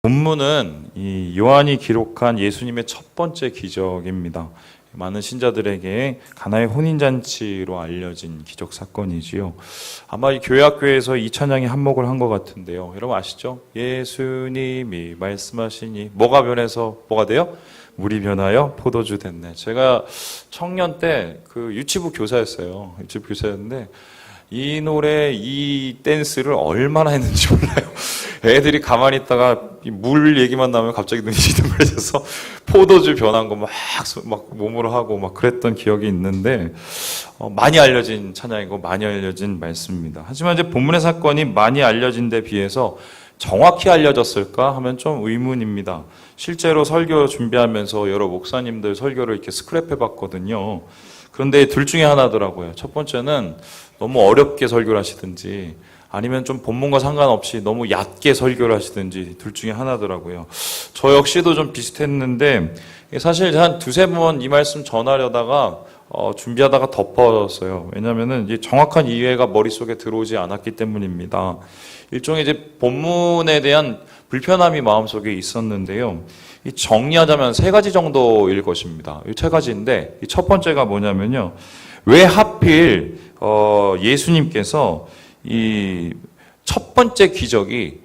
본문은 이 요한이 기록한 예수님의 첫 번째 기적입니다. 많은 신자들에게 가나의 혼인잔치로 알려진 기적 사건이지요. 아마 이 교회학교에서 이 찬양이 한몫을 한 것 같은데요. 여러분 아시죠? 예수님이 말씀하시니 뭐가 변해서 뭐가 돼요? 물이 변하여 포도주 됐네. 제가 청년 때 그 유치부 교사였어요. 유치부 교사였는데 이 노래, 이 댄스를 얼마나 했는지 몰라요. 애들이 가만히 있다가 물 얘기만 나오면 갑자기 눈이 시들해져서 포도주 변한 거 막 몸으로 하고 막 그랬던 기억이 있는데 많이 알려진 찬양이고 많이 알려진 말씀입니다. 하지만 이제 본문의 사건이 많이 알려진 데 비해서 정확히 알려졌을까 하면 좀 의문입니다. 실제로 설교 준비하면서 여러 목사님들 설교를 이렇게 스크랩해 봤거든요. 그런데 둘 중에 하나더라고요. 첫 번째는 너무 어렵게 설교를 하시든지 아니면 좀 본문과 상관없이 너무 얕게 설교를 하시든지 둘 중에 하나더라고요. 저 역시도 좀 비슷했는데 사실 한 두세 번 이 말씀 전하려다가 준비하다가 덮었어요. 왜냐하면은 이제 정확한 이해가 머릿속에 들어오지 않았기 때문입니다. 일종의 이제 본문에 대한 불편함이 마음속에 있었는데요. 이 정리하자면 세 가지 정도일 것입니다. 이 세 가지인데 이 첫 번째가 뭐냐면요. 왜 하필 예수님께서 이 첫 번째 기적이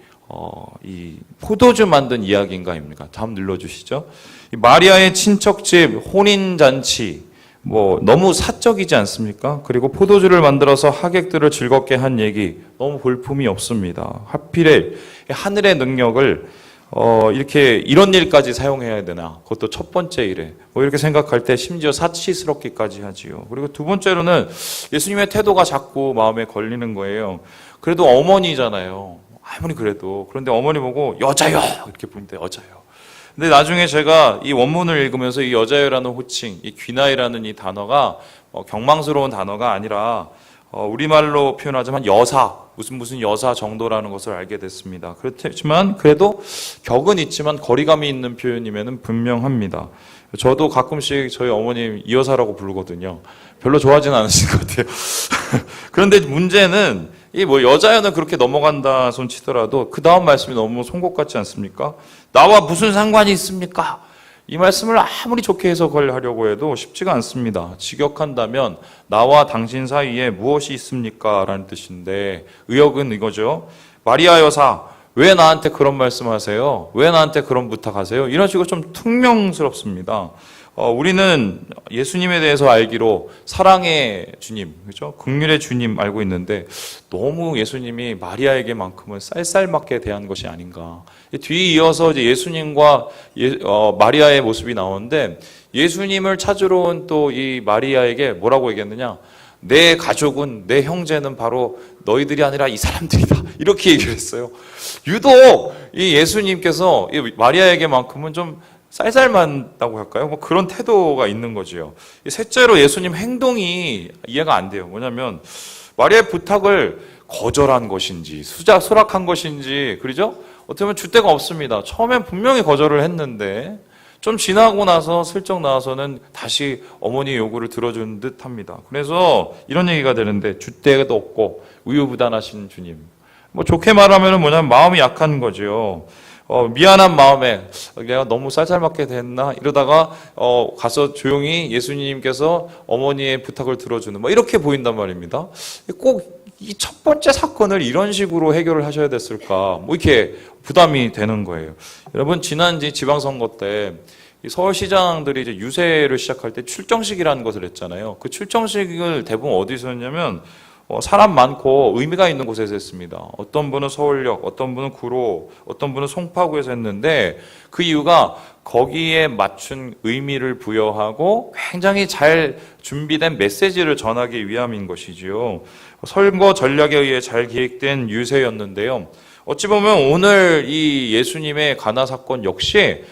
이 포도주 만든 이야기인가입니까? 다음 눌러주시죠. 이 마리아의 친척집 혼인잔치 너무 사적이지 않습니까? 그리고 포도주를 만들어서 하객들을 즐겁게 한 얘기 너무 볼품이 없습니다. 하필에 하늘의 능력을 이렇게 이런 일까지 사용해야 되나? 그것도 첫 번째 일에 이렇게 생각할 때 심지어 사치스럽기까지 하지요. 그리고 두 번째로는 예수님의 태도가 자꾸 마음에 걸리는 거예요. 그래도 어머니잖아요. 아무리 그래도. 그런데 어머니 보고 여자요 이렇게 부르는데 여자요. 근데 나중에 제가 이 원문을 읽으면서 이 여자여라는 호칭, 이 귀나이라는 이 단어가 경망스러운 단어가 아니라 우리말로 표현하자면 여사, 무슨 여사 정도라는 것을 알게 됐습니다. 그렇지만 그래도 격은 있지만 거리감이 있는 표현이면 분명합니다. 저도 가끔씩 저희 어머님 이 여사라고 부르거든요. 별로 좋아하지는 않으신 것 같아요. 그런데 문제는 이 여자여는 그렇게 넘어간다 손 치더라도 그 다음 말씀이 너무 송곳 같지 않습니까? 나와 무슨 상관이 있습니까? 이 말씀을 아무리 좋게 해석하려고 해도 쉽지가 않습니다. 직역한다면 나와 당신 사이에 무엇이 있습니까? 라는 뜻인데 의역은 이거죠. 마리아 여사, 왜 나한테 그런 말씀하세요? 왜 나한테 그런 부탁하세요? 이런 식으로 좀 퉁명스럽습니다. 우리는 예수님에 대해서 알기로 사랑의 주님, 그죠? 긍휼의 주님 알고 있는데 너무 예수님이 마리아에게만큼은 쌀쌀맞게 대한 것이 아닌가. 뒤에 이어서 이제 예수님과 마리아의 모습이 나오는데 예수님을 찾으러 온 또 이 마리아에게 뭐라고 얘기했느냐? 내 가족은, 내 형제는 바로 너희들이 아니라 이 사람들이다. 이렇게 얘기를 했어요. 유독 이 예수님께서 이 마리아에게만큼은 좀 쌀쌀맞다고 할까요? 그런 태도가 있는 거지요. 셋째로 예수님 행동이 이해가 안 돼요. 뭐냐면 마리아의 부탁을 거절한 것인지 수락한 것인지 그러죠? 어떻게 보면 줏대가 없습니다. 처음엔 분명히 거절을 했는데 좀 지나고 나서 슬쩍 나와서는 다시 어머니의 요구를 들어준 듯 합니다. 그래서 이런 얘기가 되는데 줏대도 없고 우유부단하신 주님. 좋게 말하면 뭐냐면 마음이 약한 거죠. 미안한 마음에 내가 너무 쌀쌀맞게 됐나 이러다가 가서 조용히 예수님께서 어머니의 부탁을 들어주는 이렇게 보인단 말입니다. 꼭 이 첫 번째 사건을 이런 식으로 해결을 하셔야 됐을까 이렇게 부담이 되는 거예요. 여러분 지난 지방선거 때 서울시장들이 이제 유세를 시작할 때 출정식이라는 것을 했잖아요. 그 출정식을 대부분 어디서 했냐면 사람 많고 의미가 있는 곳에서 했습니다. 어떤 분은 서울역, 어떤 분은 구로, 어떤 분은 송파구에서 했는데 그 이유가 거기에 맞춘 의미를 부여하고 굉장히 잘 준비된 메시지를 전하기 위함인 것이지요. 선거 전략에 의해 잘 기획된 유세였는데요. 어찌 보면 오늘 이 예수님의 가나 사건 역시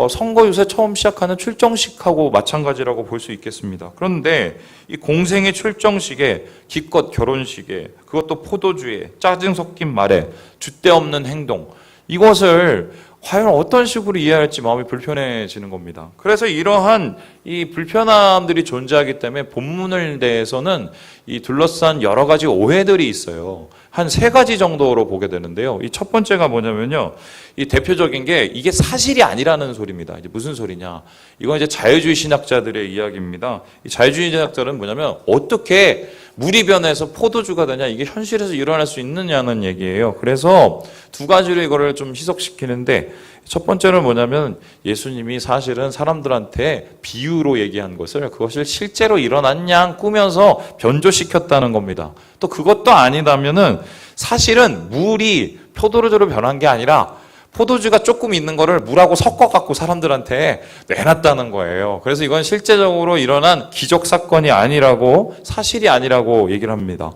선거 유세 처음 시작하는 출정식하고 마찬가지라고 볼 수 있겠습니다. 그런데 이 공생의 출정식에 기껏 결혼식에 그것도 포도주에 짜증 섞인 말에 줏대 없는 행동 이것을 과연 어떤 식으로 이해할지 마음이 불편해지는 겁니다. 그래서 이러한 이 불편함들이 존재하기 때문에 본문을 대해서는 이 둘러싼 여러 가지 오해들이 있어요. 한 세 가지 정도로 보게 되는데요. 이 첫 번째가 뭐냐면요. 이 대표적인 게 이게 사실이 아니라는 소리입니다. 이제 무슨 소리냐. 이건 이제 자유주의 신학자들의 이야기입니다. 이 자유주의 신학자는 뭐냐면 어떻게 물이 변해서 포도주가 되냐. 이게 현실에서 일어날 수 있느냐는 얘기예요. 그래서 두 가지로 이거를 좀 희석시키는데 첫 번째는 뭐냐면 예수님이 사실은 사람들한테 비유로 얘기한 것을 그것을 실제로 일어난 양 꾸며서 변조시켰다는 겁니다. 또 그것도 아니다면은 사실은 물이 포도주로 변한 게 아니라 포도주가 조금 있는 거를 물하고 섞어갖고 사람들한테 내놨다는 거예요. 그래서 이건 실제적으로 일어난 기적 사건이 아니라고, 사실이 아니라고 얘기를 합니다.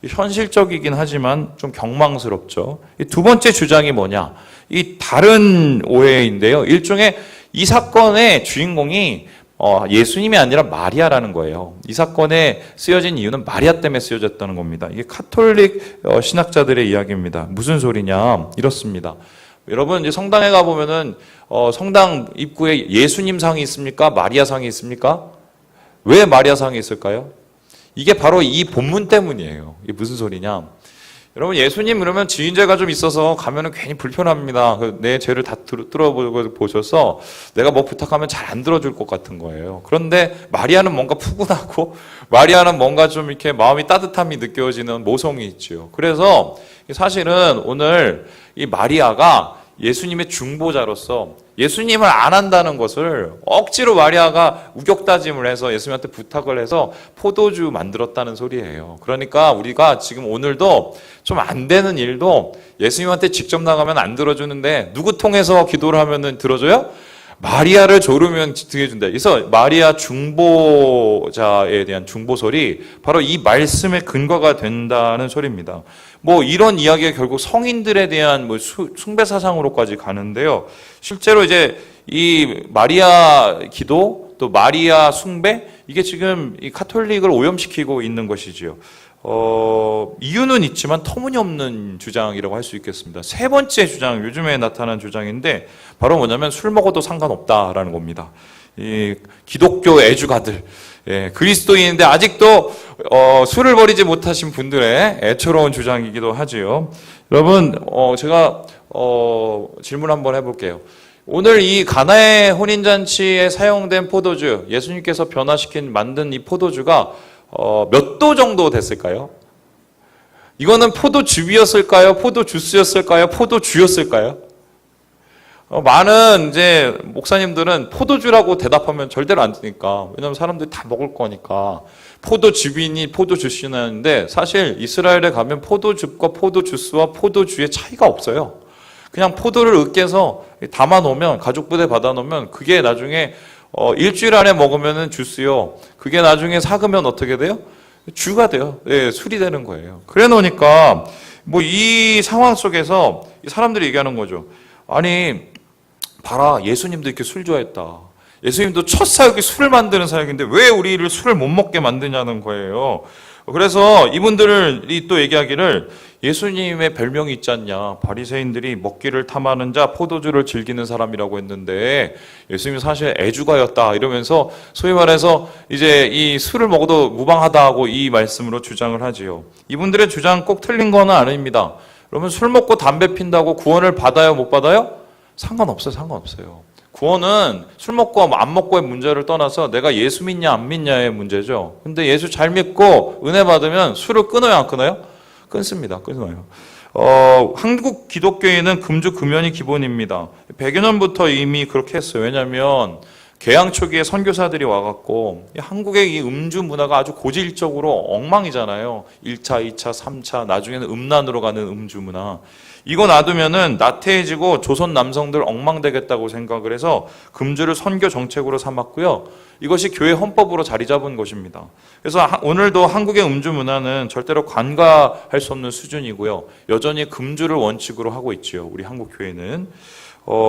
현실적이긴 하지만 좀 경망스럽죠. 두 번째 주장이 뭐냐? 이 다른 오해인데요. 일종의 이 사건의 주인공이 예수님이 아니라 마리아라는 거예요. 이 사건에 쓰여진 이유는 마리아 때문에 쓰여졌다는 겁니다. 이게 카톨릭 신학자들의 이야기입니다. 무슨 소리냐? 이렇습니다. 여러분 이제 성당에 가보면은 성당 입구에 예수님 상이 있습니까? 마리아 상이 있습니까? 왜 마리아 상이 있을까요? 이게 바로 이 본문 때문이에요. 이게 무슨 소리냐? 여러분 예수님 그러면 지인제가 좀 있어서 가면은 괜히 불편합니다. 내 죄를 다 들어보셔서 내가 뭐 부탁하면 잘 안 들어줄 것 같은 거예요. 그런데 마리아는 뭔가 푸근하고 마리아는 뭔가 좀 이렇게 마음이 따뜻함이 느껴지는 모성이 있죠. 그래서 사실은 오늘 이 마리아가 예수님의 중보자로서 예수님을 안 한다는 것을 억지로 마리아가 우격다짐을 해서 예수님한테 부탁을 해서 포도주 만들었다는 소리예요. 그러니까 우리가 지금 오늘도 좀 안 되는 일도 예수님한테 직접 나가면 안 들어주는데 누구 통해서 기도를 하면은 들어줘요? 마리아를 조르면 등해준다. 그래서 마리아 중보자에 대한 중보설이 바로 이 말씀의 근거가 된다는 소리입니다. 뭐 이런 이야기가 결국 성인들에 대한 뭐 숭배 사상으로까지 가는데요. 실제로 이제 이 마리아 기도 또 마리아 숭배 이게 지금 이 카톨릭을 오염시키고 있는 것이지요. 이유는 있지만 터무니없는 주장이라고 할 수 있겠습니다. 세 번째 주장, 요즘에 나타난 주장인데 바로 뭐냐면 술 먹어도 상관없다라는 겁니다. 이 기독교 애주가들, 그리스도인인데 아직도 술을 버리지 못하신 분들의 애처로운 주장이기도 하지요. 여러분, 제가 질문 한번 해볼게요. 오늘 이 가나의 혼인잔치에 사용된 포도주, 예수님께서 만든 이 포도주가 몇 도 정도 됐을까요? 이거는 포도즙이었을까요? 포도주스였을까요? 포도주였을까요? 많은 이제 목사님들은 포도주라고 대답하면 절대로 안 되니까, 왜냐하면 사람들이 다 먹을 거니까 포도즙이니 포도주스니 하는데 사실 이스라엘에 가면 포도즙과 포도주스와 포도주의 차이가 없어요. 그냥 포도를 으깨서 담아 놓으면, 가죽 부대 받아 놓으면 그게 나중에 일주일 안에 먹으면 주스요. 그게 나중에 삭으면 어떻게 돼요? 주가 돼요. 술이 되는 거예요. 그래 놓으니까 뭐 이 상황 속에서 사람들이 얘기하는 거죠. 아니, 봐라. 예수님도 이렇게 술 좋아했다. 예수님도 첫 사역이 술을 만드는 사역인데 왜 우리를 술을 못 먹게 만드냐는 거예요. 그래서 이분들이 또 얘기하기를 예수님의 별명이 있지 않냐. 바리새인들이 먹기를 탐하는 자, 포도주를 즐기는 사람이라고 했는데 예수님이 사실 애주가였다. 이러면서 소위 말해서 이제 이 술을 먹어도 무방하다고 이 말씀으로 주장을 하지요. 이분들의 주장 꼭 틀린 건 아닙니다. 그러면 술 먹고 담배 핀다고 구원을 받아요? 못 받아요? 상관없어요. 상관없어요. 구원은 술 먹고 안 먹고의 문제를 떠나서 내가 예수 믿냐 안 믿냐의 문제죠. 근데 예수 잘 믿고 은혜 받으면 술을 끊어요 안 끊어요? 끊습니다. 끊어요. 한국 기독교인은 금주 금연이 기본입니다. 100여 년부터 이미 그렇게 했어요. 왜냐하면 개항 초기에 선교사들이 와갖고 한국의 이 음주 문화가 아주 고질적으로 엉망이잖아요. 1차, 2차, 3차, 나중에는 음란으로 가는 음주 문화. 이거 놔두면은 나태해지고 조선 남성들 엉망되겠다고 생각을 해서 금주를 선교 정책으로 삼았고요. 이것이 교회 헌법으로 자리 잡은 것입니다. 그래서 오늘도 한국의 음주 문화는 절대로 간과할 수 없는 수준이고요. 여전히 금주를 원칙으로 하고 있지요. 우리 한국 교회는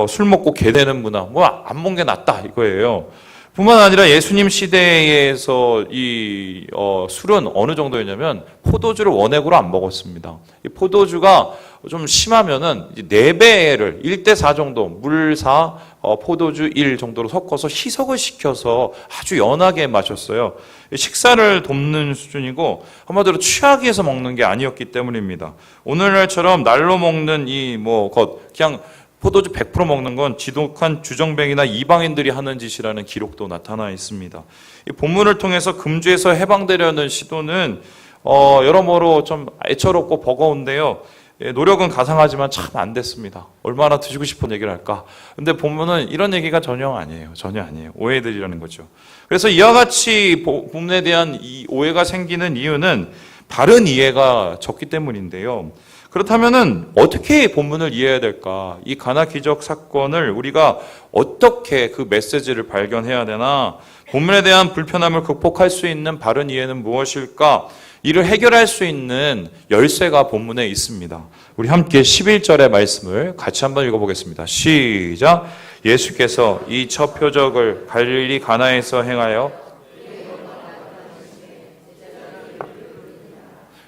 술 먹고 개되는 문화, 뭐 안 먹는 게 낫다 이거예요. 뿐만 아니라 예수님 시대에서 이 술은 어느 정도였냐면 포도주를 원액으로 안 먹었습니다. 이 포도주가 좀 심하면은 4배를 1대4 정도 물 4, 포도주 1 정도로 섞어서 희석을 시켜서 아주 연하게 마셨어요. 식사를 돕는 수준이고 한마디로 취하기 위해서 먹는 게 아니었기 때문입니다. 오늘날처럼 날로 먹는 그냥 포도주 100% 먹는 건 지독한 주정뱅이나 이방인들이 하는 짓이라는 기록도 나타나 있습니다. 이 본문을 통해서 금주에서 해방되려는 시도는 여러모로 좀 애처롭고 버거운데요. 노력은 가상하지만 참 안 됐습니다. 얼마나 드시고 싶은 얘기를 할까? 근데 본문은 이런 얘기가 전혀 아니에요. 오해들이라는 거죠. 그래서 이와 같이 본문에 대한 이 오해가 생기는 이유는 바른 이해가 적기 때문인데요. 그렇다면은 어떻게 본문을 이해해야 될까? 이 가나 기적 사건을 우리가 어떻게 그 메시지를 발견해야 되나? 본문에 대한 불편함을 극복할 수 있는 바른 이해는 무엇일까? 이를 해결할 수 있는 열쇠가 본문에 있습니다. 우리 함께 11절의 말씀을 같이 한번 읽어보겠습니다. 시작! 예수께서 이 첫 표적을 갈릴리 가나에서 행하여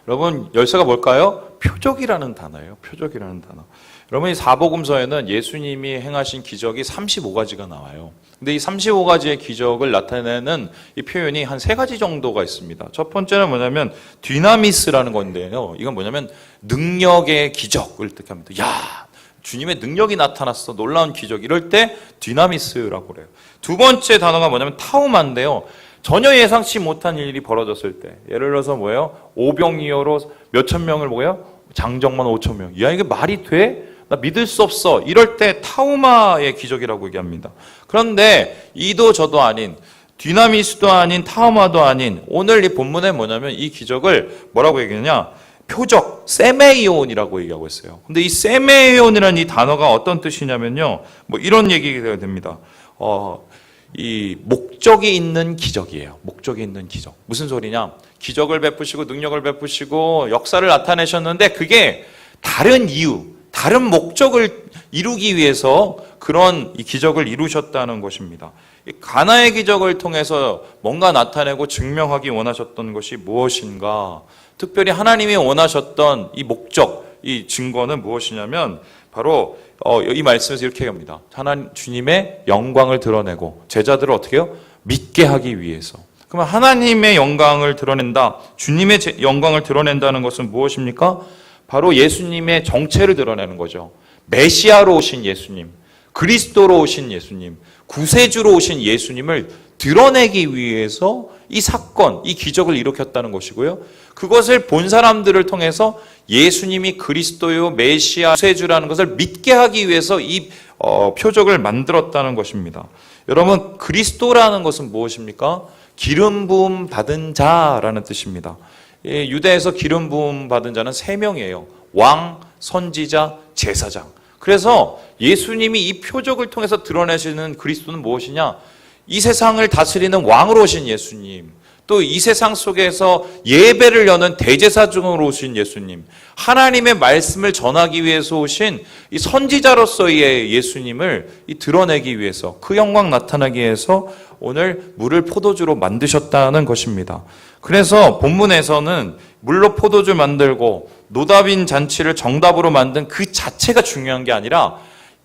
여러분 열쇠가 뭘까요? 표적이라는 단어예요. 표적이라는 단어. 여러분 이 사복음서에는 예수님이 행하신 기적이 35가지가 나와요. 근데 이 35가지의 기적을 나타내는 이 표현이 한 3가지 정도가 있습니다. 첫 번째는 뭐냐면 디나미스라는 건데요. 이건 뭐냐면 능력의 기적을 뜻합니다. 야, 주님의 능력이 나타났어. 놀라운 기적. 이럴 때 디나미스라고 그래요. 두 번째 단어가 뭐냐면 타우마인데요. 전혀 예상치 못한 일이 벌어졌을 때. 예를 들어서 뭐예요? 오병이어로 몇천 명을 뭐예요? 장정만 5천 명. 야, 이게 말이 돼? 나 믿을 수 없어. 이럴 때 타우마의 기적이라고 얘기합니다. 그런데 이도 저도 아닌 디나미스도 아닌 타우마도 아닌 오늘 이 본문에 뭐냐면 이 기적을 뭐라고 얘기하냐? 표적, 세메이온이라고 얘기하고 있어요. 근데 이 세메이온이라는 이 단어가 어떤 뜻이냐면요. 뭐 이런 얘기가 됩니다. 이 목적이 있는 기적이에요. 목적이 있는 기적. 무슨 소리냐? 기적을 베푸시고 능력을 베푸시고 역사를 나타내셨는데 그게 다른 이유, 다른 목적을 이루기 위해서 그런 이 기적을 이루셨다는 것입니다. 가나의 기적을 통해서 뭔가 나타내고 증명하기 원하셨던 것이 무엇인가? 특별히 하나님이 원하셨던 이 목적, 이 증거는 무엇이냐면 바로 이 말씀에서 이렇게 합니다. 하나님 주님의 영광을 드러내고 제자들을 어떻게 해요? 믿게 하기 위해서. 그러면 하나님의 영광을 드러낸다. 주님의 영광을 드러낸다는 것은 무엇입니까? 바로 예수님의 정체를 드러내는 거죠. 메시아로 오신 예수님, 그리스도로 오신 예수님, 구세주로 오신 예수님을 드러내기 위해서 이 사건, 이 기적을 일으켰다는 것이고요. 그것을 본 사람들을 통해서 예수님이 그리스도요, 메시아, 구세주라는 것을 믿게 하기 위해서 이 표적을 만들었다는 것입니다. 여러분, 그리스도라는 것은 무엇입니까? 기름 부음 받은 자라는 뜻입니다. 유대에서 기름 부음 받은 자는 3명이에요. 왕, 선지자, 제사장. 그래서 예수님이 이 표적을 통해서 드러내시는 그리스도는 무엇이냐? 이 세상을 다스리는 왕으로 오신 예수님, 또 이 세상 속에서 예배를 여는 대제사장으로 오신 예수님, 하나님의 말씀을 전하기 위해서 오신 이 선지자로서의 예수님을 드러내기 위해서, 그 영광 나타나기 위해서 오늘 물을 포도주로 만드셨다는 것입니다. 그래서 본문에서는 물로 포도주 만들고 노다빈 잔치를 정답으로 만든 그 자체가 중요한 게 아니라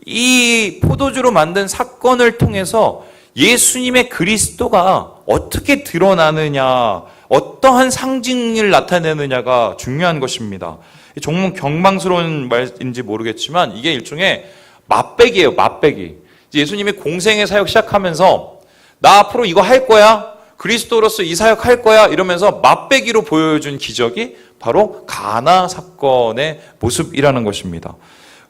이 포도주로 만든 사건을 통해서 예수님의 그리스도가 어떻게 드러나느냐, 어떠한 상징을 나타내느냐가 중요한 것입니다. 정말 경망스러운 말인지 모르겠지만 이게 일종의 맛배기예요, 맛배기. 예수님이 공생의 사역 시작하면서 나 앞으로 이거 할 거야, 그리스도로서 이 사역 할 거야 이러면서 맛배기로 보여준 기적이 바로 가나 사건의 모습이라는 것입니다.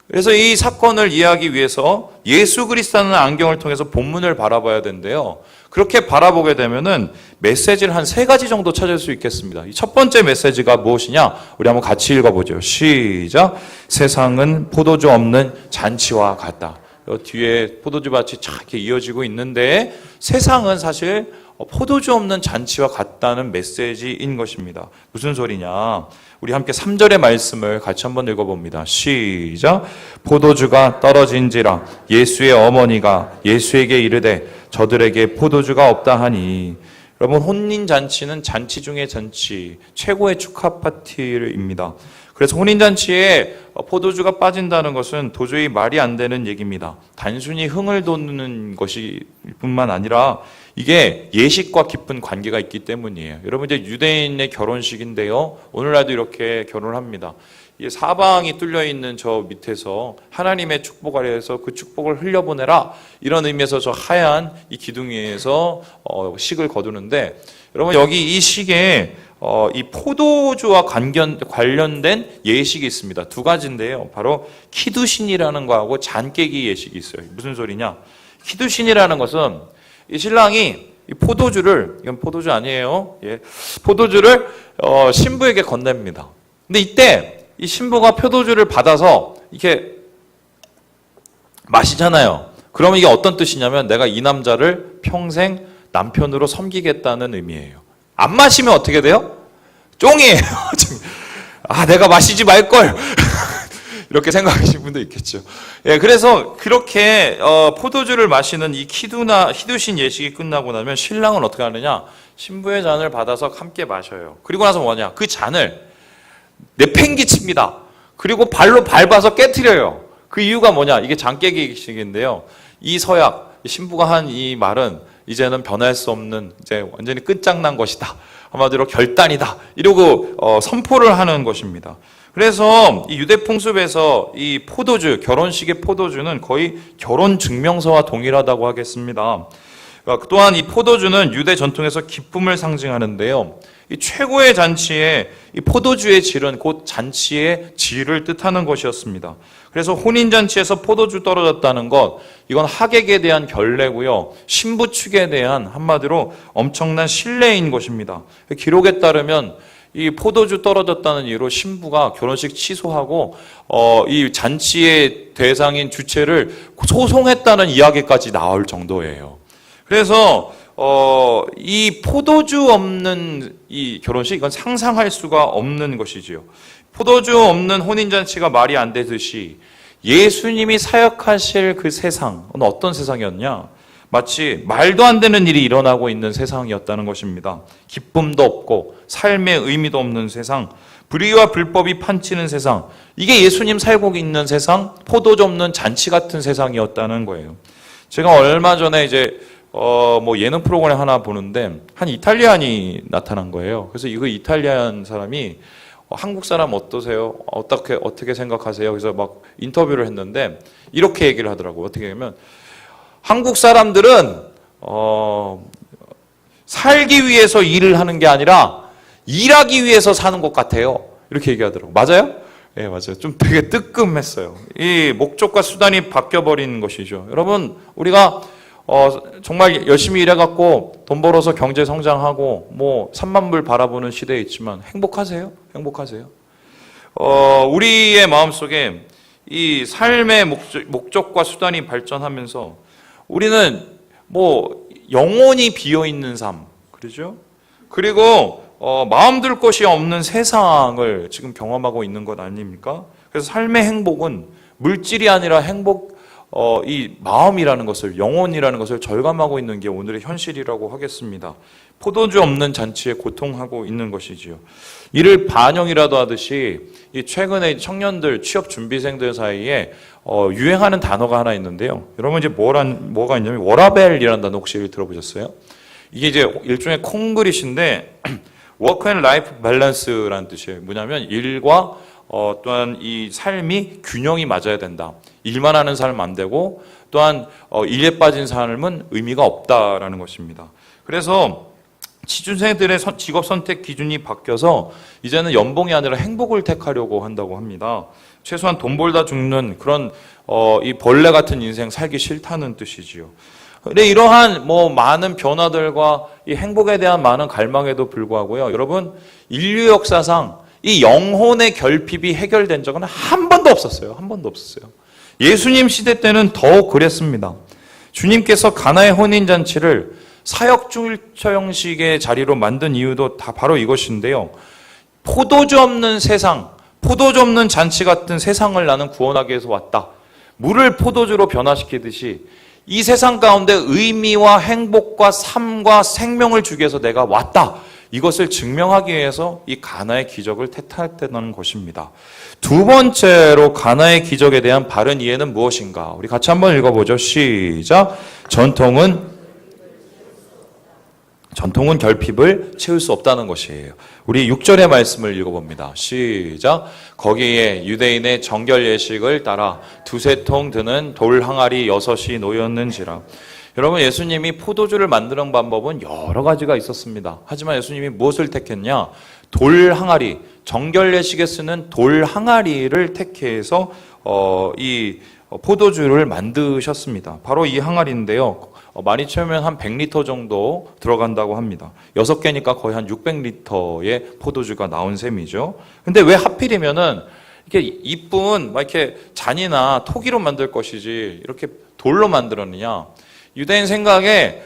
그래서 이 사건을 이해하기 위해서 예수 그리스도라는 안경을 통해서 본문을 바라봐야 되는데요. 그렇게 바라보게 되면은 메시지를 한 3가지 정도 찾을 수 있겠습니다. 첫 번째 메시지가 무엇이냐? 우리 한번 같이 읽어보죠. 시작. 세상은 포도주 없는 잔치와 같다. 뒤에 포도주밭이 쫙 이렇게 이어지고 있는데 세상은 사실 포도주 없는 잔치와 같다는 메시지인 것입니다. 무슨 소리냐? 우리 함께 3절의 말씀을 같이 한번 읽어봅니다. 시작. 포도주가 떨어진지라 예수의 어머니가 예수에게 이르되 저들에게 포도주가 없다 하니. 여러분, 혼인잔치는 잔치 중의 잔치, 최고의 축하 파티입니다. 그래서 혼인잔치에 포도주가 빠진다는 것은 도저히 말이 안 되는 얘기입니다. 단순히 흥을 돋는 것이 뿐만 아니라 이게 예식과 깊은 관계가 있기 때문이에요. 여러분, 이제 유대인의 결혼식인데요, 오늘날도 이렇게 결혼을 합니다. 이 사방이 뚫려 있는 저 밑에서 하나님의 축복 아래에서 그 축복을 흘려보내라, 이런 의미에서 저 하얀 이 기둥 위에서 식을 거두는데, 여러분, 여기 이 식에 이 포도주와 관련된 예식이 있습니다. 두 가지인데요, 바로 키두신이라는 거하고 잔깨기 예식이 있어요. 무슨 소리냐? 키두신이라는 것은 이 신랑이 이 포도주를, 이건 포도주 아니에요, 포도주를 신부에게 건넵니다. 근데 이때 이 신부가 포도주를 받아서 이렇게 마시잖아요. 그러면 이게 어떤 뜻이냐면, 내가 이 남자를 평생 남편으로 섬기겠다는 의미예요. 안 마시면 어떻게 돼요? 쫑이에요. 내가 마시지 말걸. 이렇게 생각하시는 분도 있겠죠. 그래서 그렇게 포도주를 마시는 이 키두신 예식이 끝나고 나면 신랑은 어떻게 하느냐? 신부의 잔을 받아서 함께 마셔요. 그리고 나서 뭐냐? 그 잔을 내팽개칩니다. 그리고 발로 밟아서 깨트려요. 그 이유가 뭐냐? 이게 잔깨기식인데요. 이 서약, 신부가 한 이 말은 이제는 변할 수 없는, 이제 완전히 끝장난 것이다, 한마디로 결단이다, 이러고 선포를 하는 것입니다. 그래서 이 유대 풍습에서 이 포도주, 결혼식의 포도주는 거의 결혼 증명서와 동일하다고 하겠습니다. 또한 이 포도주는 유대 전통에서 기쁨을 상징하는데요, 이 최고의 잔치에 이 포도주의 질은 곧 잔치의 질을 뜻하는 것이었습니다. 그래서 혼인잔치에서 포도주 떨어졌다는 것, 이건 하객에 대한 결례고요, 신부 측에 대한 한마디로 엄청난 신뢰인 것입니다. 기록에 따르면 이 포도주 떨어졌다는 이유로 신부가 결혼식 취소하고 이 잔치의 대상인 주체를 소송했다는 이야기까지 나올 정도예요. 그래서 이 포도주 없는 이 결혼식, 이건 상상할 수가 없는 것이지요. 포도주 없는 혼인잔치가 말이 안 되듯이 예수님이 사역하실 그 세상은 어떤 세상이었냐? 마치 말도 안 되는 일이 일어나고 있는 세상이었다는 것입니다. 기쁨도 없고 삶의 의미도 없는 세상, 불의와 불법이 판치는 세상, 이게 예수님 살고 있는 세상, 포도주 없는 잔치 같은 세상이었다는 거예요. 제가 얼마 전에 이제 예능 프로그램 하나 보는데 한 이탈리안이 나타난 거예요. 그래서 이거 이탈리안 사람이 한국 사람 어떠세요? 어떻게 생각하세요? 그래서 막 인터뷰를 했는데 이렇게 얘기를 하더라고요. 어떻게 하면 한국 사람들은 살기 위해서 일을 하는 게 아니라 일하기 위해서 사는 것 같아요. 이렇게 얘기하더라고요. 맞아요? 네, 맞아요. 좀 되게 뜨끔했어요. 이 목적과 수단이 바뀌어버린 것이죠. 여러분, 우리가 정말 열심히 일해갖고 돈 벌어서 경제 성장하고 뭐 산만불 바라보는 시대에 있지만 행복하세요? 행복하세요? 우리의 마음속에 이 삶의 목적과 수단이 발전하면서 우리는 뭐 영혼이 비어있는 삶, 그렇죠? 그리고 마음 둘 곳이 없는 세상을 지금 경험하고 있는 것 아닙니까? 그래서 삶의 행복은 물질이 아니라 이 마음이라는 것을, 영혼이라는 것을 절감하고 있는 게 오늘의 현실이라고 하겠습니다. 포도주 없는 잔치에 고통하고 있는 것이지요. 이를 반영이라도 하듯이 이 최근에 청년들, 취업준비생들 사이에 유행하는 단어가 하나 있는데요. 여러분, 이제 뭐가 있냐면 워라벨이라는 단어 혹시 들어보셨어요? 이게 이제 일종의 콩글리시인데 워크 앤 라이프 밸런스라는 뜻이에요. 뭐냐면 일과 또한 이 삶이 균형이 맞아야 된다. 일만 하는 삶은 안 되고 또한 일에 빠진 삶은 의미가 없다라는 것입니다. 그래서 취준생들의 직업 선택 기준이 바뀌어서 이제는 연봉이 아니라 행복을 택하려고 한다고 합니다. 최소한 돈 벌다 죽는 그런 이 벌레 같은 인생 살기 싫다는 뜻이지요. 근데 이러한 많은 변화들과 이 행복에 대한 많은 갈망에도 불구하고요, 여러분, 인류 역사상 이 영혼의 결핍이 해결된 적은 한 번도 없었어요. 한 번도 없었어요. 예수님 시대 때는 더욱 그랬습니다. 주님께서 가나의 혼인잔치를 사역주일처 형식의 자리로 만든 이유도 다 바로 이것인데요. 포도주 없는 세상, 포도주 없는 잔치 같은 세상을 나는 구원하기 위해서 왔다. 물을 포도주로 변화시키듯이 이 세상 가운데 의미와 행복과 삶과 생명을 주기 위해서 내가 왔다. 이것을 증명하기 위해서 이 가나의 기적을 택했다는 것입니다. 두 번째로 가나의 기적에 대한 바른 이해는 무엇인가? 우리 같이 한번 읽어보죠. 시작. 전통은 결핍을 채울 수 없다는 것이에요. 우리 6절의 말씀을 읽어봅니다. 시작. 거기에 유대인의 정결 예식을 따라 두세 통 드는 돌 항아리 6이 놓였는지라. 여러분, 예수님이 포도주를 만드는 방법은 여러 가지가 있었습니다. 하지만 예수님이 무엇을 택했냐? 돌 항아리, 정결 예식에 쓰는 돌 항아리를 택해서 이 포도주를 만드셨습니다. 바로 이 항아리인데요. 많이 채우면 한 100리터 정도 들어간다고 합니다. 6개니까 거의 한 600리터의 포도주가 나온 셈이죠. 근데 왜 하필이면은 이렇게 이쁜 막 이렇게 잔이나 토기로 만들 것이지 이렇게 돌로 만들었느냐? 유대인 생각에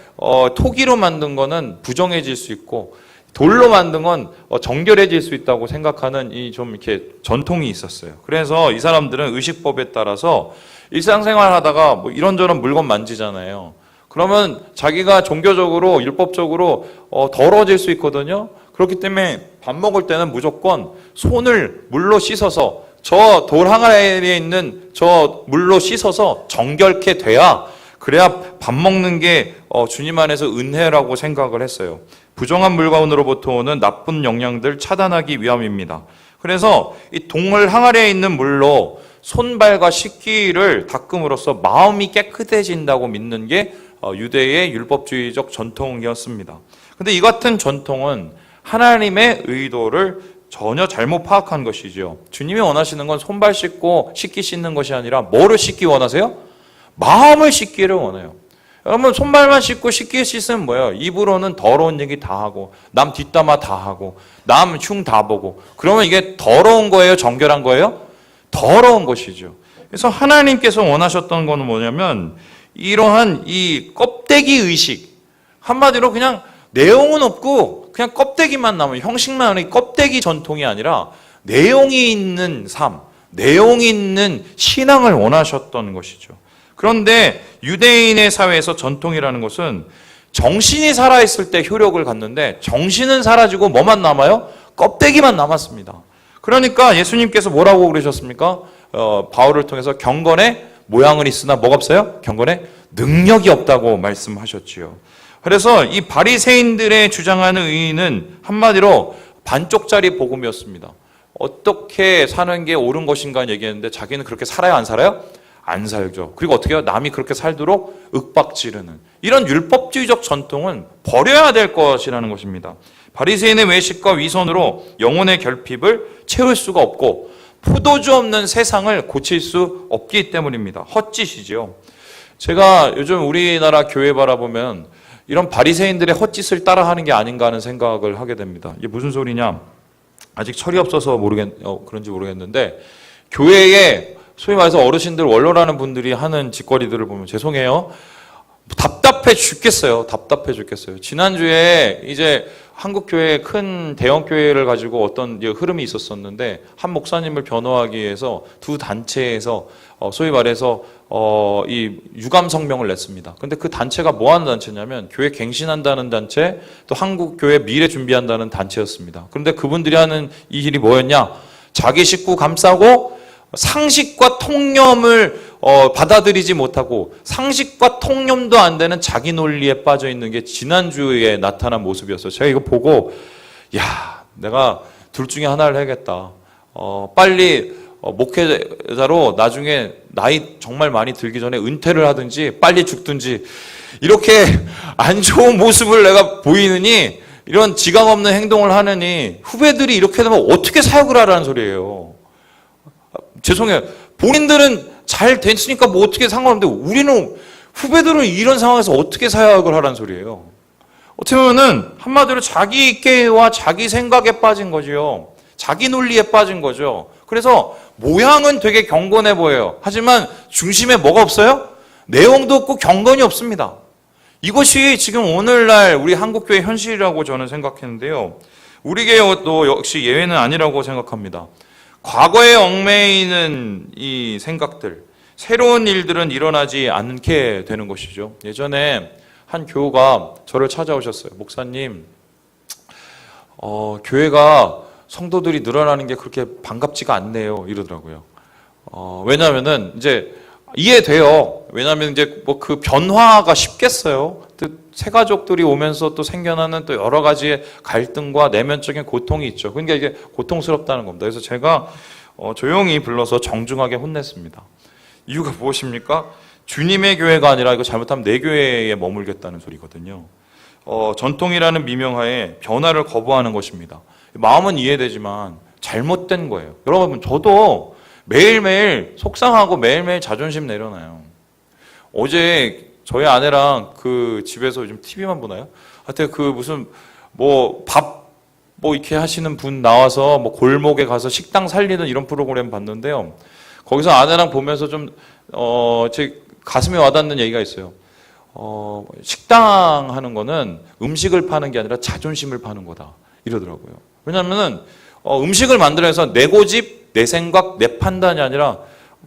토기로 만든 거는 부정해질 수 있고 돌로 만든 건 정결해질 수 있다고 생각하는 이 좀 이렇게 전통이 있었어요. 그래서 이 사람들은 의식법에 따라서 일상생활 하다가 뭐 이런저런 물건 만지잖아요. 그러면 자기가 종교적으로 율법적으로 더러워질 수 있거든요. 그렇기 때문에 밥 먹을 때는 무조건 손을 물로 씻어서 저 돌 항아리에 있는 저 물로 씻어서 정결케 돼야 그래야 밥 먹는 게 주님 안에서 은혜라고 생각을 했어요. 부정한 물건으로부터 오는 나쁜 영향들 차단하기 위함입니다. 그래서 이 동물 항아리에 있는 물로 손발과 식기를 닦음으로써 마음이 깨끗해진다고 믿는 게 유대의 율법주의적 전통이었습니다. 근데 이 같은 전통은 하나님의 의도를 전혀 잘못 파악한 것이죠. 주님이 원하시는 건 손발 씻고 식기 씻는 것이 아니라 뭐를 씻기 원하세요? 마음을 씻기를 원해요. 여러분, 손발만 씻고 식기 씻으면 뭐예요? 입으로는 더러운 얘기 다 하고 남 뒷담화 다 하고 남 흉 다 보고 그러면 이게 더러운 거예요? 정결한 거예요? 더러운 것이죠. 그래서 하나님께서 원하셨던 건 뭐냐면 이러한 이 껍데기 의식, 한마디로 그냥 내용은 없고 그냥 껍데기만 남은 형식만 하는 껍데기 전통이 아니라 내용이 있는 삶, 내용이 있는 신앙을 원하셨던 것이죠. 그런데 유대인의 사회에서 전통이라는 것은 정신이 살아있을 때 효력을 갖는데 정신은 사라지고 뭐만 남아요? 껍데기만 남았습니다. 그러니까 예수님께서 뭐라고 그러셨습니까? 바울을 통해서 경건의 모양은 있으나 뭐가 없어요? 경건의 능력이 없다고 말씀하셨지요. 그래서 이 바리새인들의 주장하는 의의는 한마디로 반쪽짜리 복음이었습니다. 어떻게 사는 게 옳은 것인가 얘기했는데 자기는 그렇게 살아요? 안 살아요? 안 살죠. 그리고 어떻게 해요? 남이 그렇게 살도록 윽박지르는 이런 율법주의적 전통은 버려야 될 것이라는 것입니다. 바리새인의 외식과 위선으로 영혼의 결핍을 채울 수가 없고 포도주 없는 세상을 고칠 수 없기 때문입니다. 헛짓이죠. 제가 요즘 우리나라 교회 바라보면 이런 바리새인들의 헛짓을 따라하는 게 아닌가 하는 생각을 하게 됩니다. 이게 무슨 소리냐? 아직 철이 없어서 그런지 모르겠는데 교회에 소위 말해서 어르신들 원로라는 분들이 하는 짓거리들을 보면 죄송해요. 답답해 죽겠어요. 답답해 죽겠어요. 지난주에 이제 한국교회 큰 대형교회를 가지고 어떤 흐름이 있었었는데 한 목사님을 변호하기 위해서 두 단체에서 소위 말해서 이 유감 성명을 냈습니다. 근데 그 단체가 뭐 하는 단체냐면 교회 갱신한다는 단체, 또 한국교회 미래 준비한다는 단체였습니다. 그런데 그분들이 하는 이 일이 뭐였냐? 자기 식구 감싸고 상식과 통념을 받아들이지 못하고 상식과 통념도 안 되는 자기 논리에 빠져 있는 게 지난주에 나타난 모습이었어요. 제가 이거 보고 야, 내가 둘 중에 하나를 해야겠다. 빨리 목회자로 나중에 나이 정말 많이 들기 전에 은퇴를 하든지 빨리 죽든지 이렇게 안 좋은 모습을 내가 보이느니 이런 지각 없는 행동을 하느니 후배들이 이렇게 되면 어떻게 사역을 하라는 소리예요. 죄송해요. 본인들은 잘 됐으니까 뭐 어떻게 상관없는데 우리는 후배들은 이런 상황에서 어떻게 사역을 하라는 소리예요. 어떻게 보면은 한마디로 자기 있게와 자기 생각에 빠진 거죠. 자기 논리에 빠진 거죠. 그래서 모양은 되게 경건해 보여요. 하지만 중심에 뭐가 없어요? 내용도 없고 경건이 없습니다. 이것이 지금 오늘날 우리 한국교회 현실이라고 저는 생각했는데요. 우리 교회도 역시 예외는 아니라고 생각합니다. 과거에 얽매이는 이 생각들, 새로운 일들은 일어나지 않게 되는 것이죠. 예전에 한 교우가 저를 찾아오셨어요. 목사님, 교회가 성도들이 늘어나는 게 그렇게 반갑지가 않네요. 이러더라고요. 왜냐면은 이제 이해돼요. 왜냐면 이제 뭐 그 변화가 쉽겠어요. 새 가족들이 오면서 또 생겨나는 또 여러 가지의 갈등과 내면적인 고통이 있죠. 그러니까 이게 고통스럽다는 겁니다. 그래서 제가 조용히 불러서 정중하게 혼냈습니다. 이유가 무엇입니까? 주님의 교회가 아니라 이거 잘못하면 내 교회에 머물겠다는 소리거든요. 전통이라는 미명하에 변화를 거부하는 것입니다. 마음은 이해되지만 잘못된 거예요. 여러분, 저도 매일매일 속상하고 매일매일 자존심 내려놔요. 어제 저희 아내랑 그 집에서 요즘 TV만 보나요? 하여튼 그 무슨 이렇게 하시는 분 나와서 뭐 골목에 가서 식당 살리는 이런 프로그램 봤는데요. 거기서 아내랑 보면서 좀 제 가슴에 와닿는 얘기가 있어요. 식당 하는 거는 음식을 파는 게 아니라 자존심을 파는 거다. 이러더라고요. 왜냐하면은 음식을 만들어서 내 고집, 내 생각, 내 판단이 아니라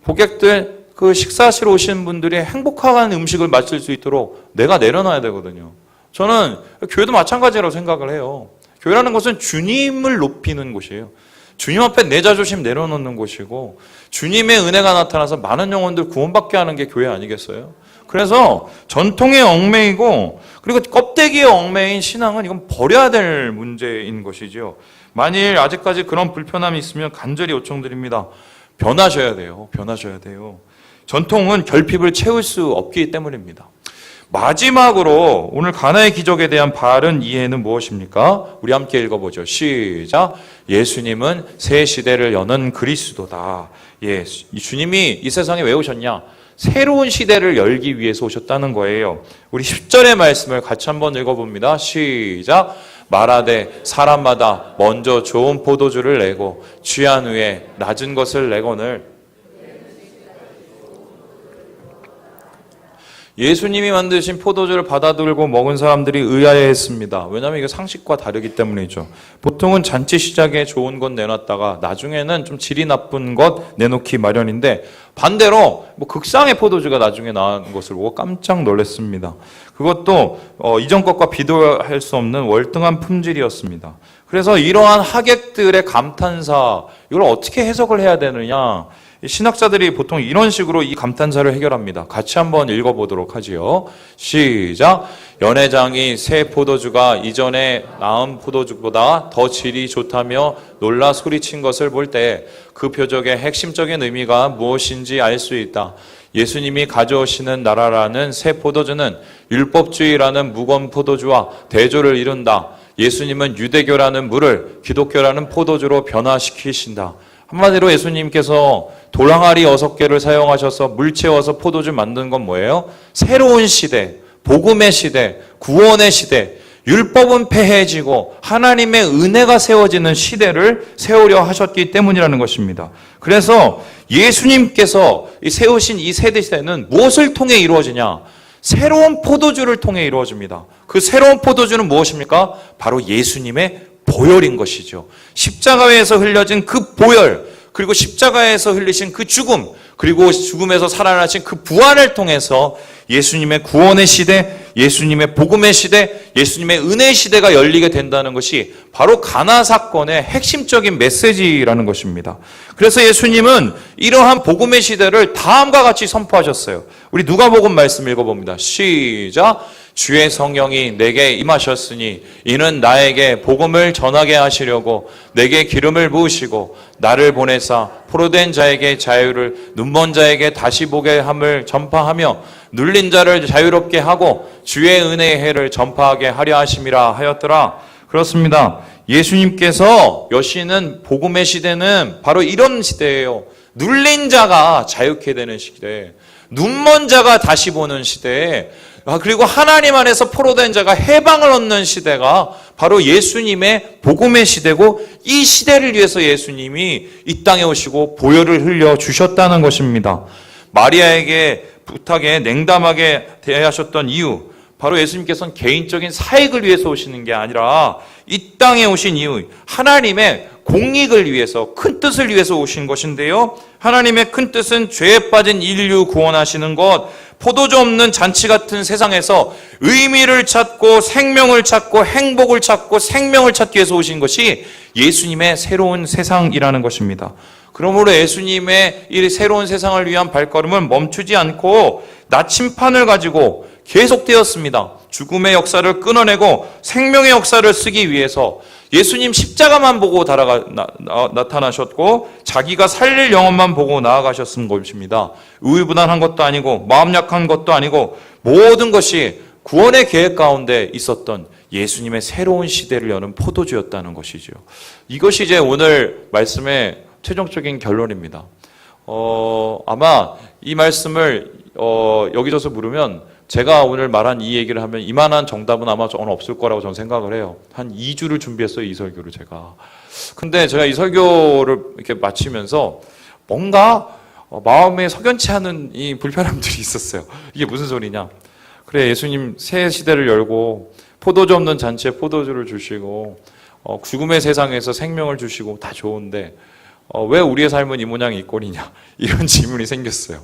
고객들 그 식사하시러 오시는 분들이 행복한 음식을 마실 수 있도록 내가 내려놔야 되거든요. 저는 교회도 마찬가지라고 생각을 해요. 교회라는 것은 주님을 높이는 곳이에요. 주님 앞에 내 자존심 내려놓는 곳이고 주님의 은혜가 나타나서 많은 영혼들 구원받게 하는 게 교회 아니겠어요? 그래서 전통에 얽매이고 그리고 껍데기에 얽매인 신앙은 이건 버려야 될 문제인 것이죠. 만일 아직까지 그런 불편함이 있으면 간절히 요청드립니다. 변하셔야 돼요. 변하셔야 돼요. 전통은 결핍을 채울 수 없기 때문입니다. 마지막으로 오늘 가나의 기적에 대한 바른 이해는 무엇입니까? 우리 함께 읽어보죠. 시작. 예수님은 새 시대를 여는 그리스도다. 예, 주님이 이 세상에 왜 오셨냐? 새로운 시대를 열기 위해서 오셨다는 거예요. 우리 10절의 말씀을 같이 한번 읽어봅니다. 시작. 말하되 사람마다 먼저 좋은 포도주를 내고 취한 후에 낮은 것을 내거늘. 예수님이 만드신 포도주를 받아들고 먹은 사람들이 의아해했습니다. 왜냐하면 이게 상식과 다르기 때문이죠. 보통은 잔치 시작에 좋은 것 내놨다가 나중에는 좀 질이 나쁜 것 내놓기 마련인데 반대로 극상의 포도주가 나중에 나온 것을 보고 깜짝 놀랐습니다. 그것도 이전 것과 비교할 수 없는 월등한 품질이었습니다. 그래서 이러한 하객들의 감탄사, 이걸 어떻게 해석을 해야 되느냐? 신학자들이 보통 이런 식으로 이 감탄사를 해결합니다. 같이 한번 읽어보도록 하지요. 시작. 연회장이 새 포도주가 이전에 나은 포도주보다 더 질이 좋다며 놀라 소리친 것을 볼 때 그 표적의 핵심적인 의미가 무엇인지 알 수 있다. 예수님이 가져오시는 나라라는 새 포도주는 율법주의라는 무거운 포도주와 대조를 이룬다. 예수님은 유대교라는 물을 기독교라는 포도주로 변화시키신다. 한마디로 예수님께서 돌항아리 6개를 사용하셔서 물 채워서 포도주 만든 건 뭐예요? 새로운 시대, 복음의 시대, 구원의 시대, 율법은 폐해지고 하나님의 은혜가 세워지는 시대를 세우려 하셨기 때문이라는 것입니다. 그래서 예수님께서 세우신 이 세대 시대는 무엇을 통해 이루어지냐? 새로운 포도주를 통해 이루어집니다. 그 새로운 포도주는 무엇입니까? 바로 예수님의 보혈인 것이죠. 십자가에서 흘려진 그 보혈, 그리고 십자가에서 흘리신 그 죽음, 그리고 죽음에서 살아나신 그 부활을 통해서 예수님의 구원의 시대, 예수님의 복음의 시대, 예수님의 은혜의 시대가 열리게 된다는 것이 바로 가나 사건의 핵심적인 메시지라는 것입니다. 그래서 예수님은 이러한 복음의 시대를 다음과 같이 선포하셨어요. 우리 누가복음 말씀 읽어봅니다. 시작. 주의 성령이 내게 임하셨으니 이는 나에게 복음을 전하게 하시려고 내게 기름을 부으시고 나를 보내사 포로된 자에게 자유를, 눈먼 자에게 다시 보게 함을 전파하며 눌린 자를 자유롭게 하고 주의 은혜의 해를 전파하게 하려 하심이라 하였더라. 그렇습니다. 예수님께서 여시는 복음의 시대는 바로 이런 시대예요. 눌린 자가 자유케 되는 시대, 눈먼 자가 다시 보는 시대, 그리고 하나님 안에서 포로된 자가 해방을 얻는 시대가 바로 예수님의 복음의 시대고, 이 시대를 위해서 예수님이 이 땅에 오시고 보혈을 흘려 주셨다는 것입니다. 마리아에게 부탁에 냉담하게 대하셨던 이유, 바로 예수님께서는 개인적인 사익을 위해서 오시는 게 아니라 이 땅에 오신 이유, 하나님의 공익을 위해서, 큰 뜻을 위해서 오신 것인데요. 하나님의 큰 뜻은 죄에 빠진 인류 구원하시는 것, 포도주 없는 잔치 같은 세상에서 의미를 찾고 생명을 찾고 행복을 찾고 생명을 찾기 위해서 오신 것이 예수님의 새로운 세상이라는 것입니다. 그러므로 예수님의 이 새로운 세상을 위한 발걸음은 멈추지 않고 나침판을 가지고 계속되었습니다. 죽음의 역사를 끊어내고 생명의 역사를 쓰기 위해서 예수님 십자가만 보고 나타나셨고 자기가 살릴 영혼만 보고 나아가셨은 것입니다. 우유부단한 것도 아니고 마음 약한 것도 아니고 모든 것이 구원의 계획 가운데 있었던 예수님의 새로운 시대를 여는 포도주였다는 것이죠. 이것이 이제 오늘 말씀의 최종적인 결론입니다. 아마 이 말씀을 여기저기서 물으면 제가 오늘 말한 이 얘기를 하면 이만한 정답은 아마 저는 없을 거라고 저는 생각을 해요. 한 2주를 준비했어요, 이 설교를 제가. 근데 제가 이 설교를 이렇게 마치면서 뭔가 마음에 석연치 않은 이 불편함들이 있었어요. 이게 무슨 소리냐? 그래, 예수님 새 시대를 열고 포도주 없는 잔치에 포도주를 주시고 죽음의 세상에서 생명을 주시고 다 좋은데 왜 우리의 삶은 이 모양 이 꼴이냐? 이런 질문이 생겼어요.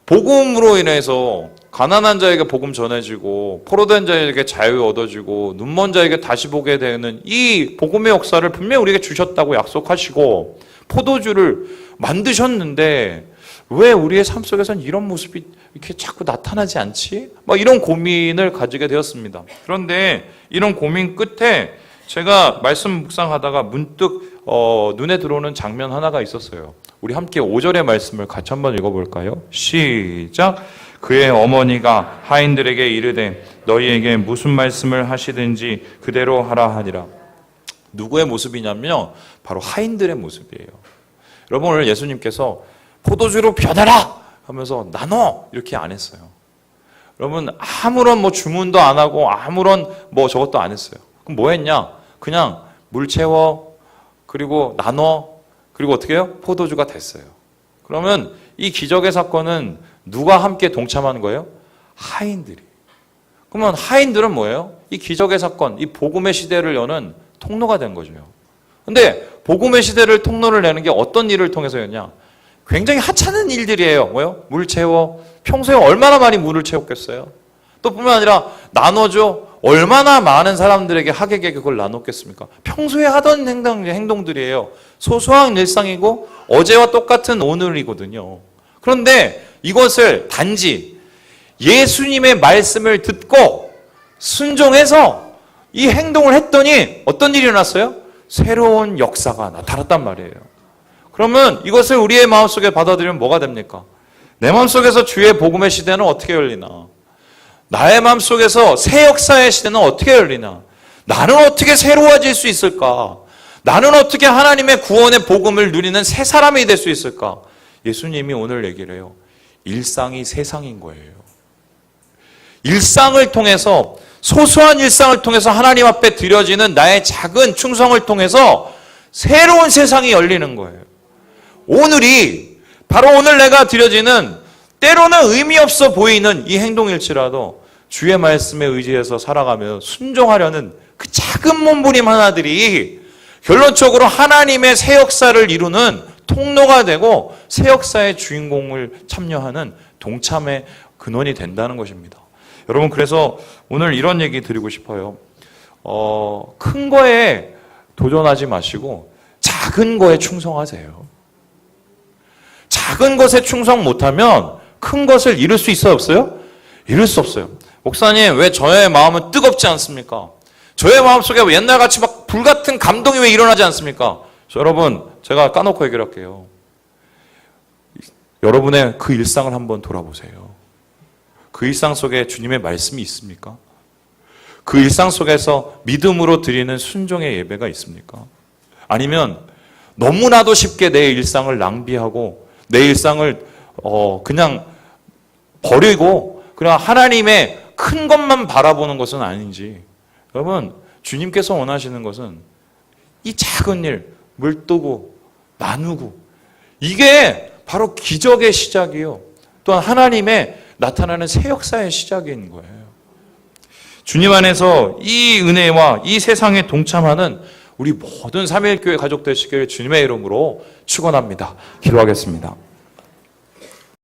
복음으로 인해서 가난한 자에게 복음 전해지고 포로된 자에게 자유 얻어지고 눈먼 자에게 다시 보게 되는 이 복음의 역사를 분명히 우리에게 주셨다고 약속하시고 포도주를 만드셨는데 왜 우리의 삶 속에서는 이런 모습이 이렇게 자꾸 나타나지 않지? 이런 고민을 가지게 되었습니다. 그런데 이런 고민 끝에 제가 말씀 묵상하다가 문득 눈에 들어오는 장면 하나가 있었어요. 우리 함께 5절의 말씀을 같이 한번 읽어볼까요? 시작! 그의 어머니가 하인들에게 이르되 너희에게 무슨 말씀을 하시든지 그대로 하라 하니라. 누구의 모습이냐면요, 바로 하인들의 모습이에요. 여러분, 오늘 예수님께서 포도주로 변해라 하면서 나눠 이렇게 안 했어요. 여러분, 아무런 주문도 안 하고 아무런 저것도 안 했어요. 그럼 뭐 했냐? 그냥 물 채워, 그리고 나눠, 그리고 어떻게 해요? 포도주가 됐어요. 그러면 이 기적의 사건은 누가 함께 동참한 거예요? 하인들이. 그러면 하인들은 뭐예요? 이 기적의 사건, 이 복음의 시대를 여는 통로가 된 거죠. 근데 복음의 시대를 통로를 내는 게 어떤 일을 통해서였냐? 굉장히 하찮은 일들이에요. 뭐요? 물 채워. 평소에 얼마나 많이 물을 채웠겠어요? 또 뿐만 아니라 나눠줘. 얼마나 많은 사람들에게 하객에게 그걸 나눴겠습니까? 평소에 하던 행동들이에요. 소소한 일상이고 어제와 똑같은 오늘이거든요. 그런데 이것을 단지 예수님의 말씀을 듣고 순종해서 이 행동을 했더니 어떤 일이 일어났어요? 새로운 역사가 나타났단 말이에요. 그러면 이것을 우리의 마음속에 받아들이면 뭐가 됩니까? 내 마음속에서 주의 복음의 시대는 어떻게 열리나? 나의 마음속에서 새 역사의 시대는 어떻게 열리나? 나는 어떻게 새로워질 수 있을까? 나는 어떻게 하나님의 구원의 복음을 누리는 새 사람이 될 수 있을까? 예수님이 오늘 얘기를 해요. 일상이 세상인 거예요. 일상을 통해서, 소소한 일상을 통해서 하나님 앞에 드려지는 나의 작은 충성을 통해서 새로운 세상이 열리는 거예요. 오늘이 바로 오늘 내가 드려지는 때로는 의미 없어 보이는 이 행동일지라도 주의 말씀에 의지해서 살아가며 순종하려는 그 작은 몸부림 하나들이 결론적으로 하나님의 새 역사를 이루는 통로가 되고 새 역사의 주인공을 참여하는 동참의 근원이 된다는 것입니다. 여러분, 그래서 오늘 이런 얘기 드리고 싶어요. 큰 거에 도전하지 마시고 작은 거에 충성하세요. 작은 것에 충성 못하면 큰 것을 이룰 수 있어요, 없어요? 이룰 수 없어요. 목사님, 왜 저의 마음은 뜨겁지 않습니까? 저의 마음속에 옛날같이 막 불같은 감동이 왜 일어나지 않습니까? 여러분, 제가 까놓고 얘기를 할게요. 여러분의 그 일상을 한번 돌아보세요. 그 일상 속에 주님의 말씀이 있습니까? 그 일상 속에서 믿음으로 드리는 순종의 예배가 있습니까? 아니면 너무나도 쉽게 내 일상을 낭비하고 내 일상을 그냥 버리고 그냥 하나님의 큰 것만 바라보는 것은 아닌지. 여러분, 주님께서 원하시는 것은 이 작은 일, 물 뜨고 나누고, 이게 바로 기적의 시작이요, 또한 하나님의 나타나는 새 역사의 시작인 거예요. 주님 안에서 이 은혜와 이 세상에 동참하는 우리 모든 삼위일교회 가족 되시길 주님의 이름으로 축원합니다. 기도하겠습니다.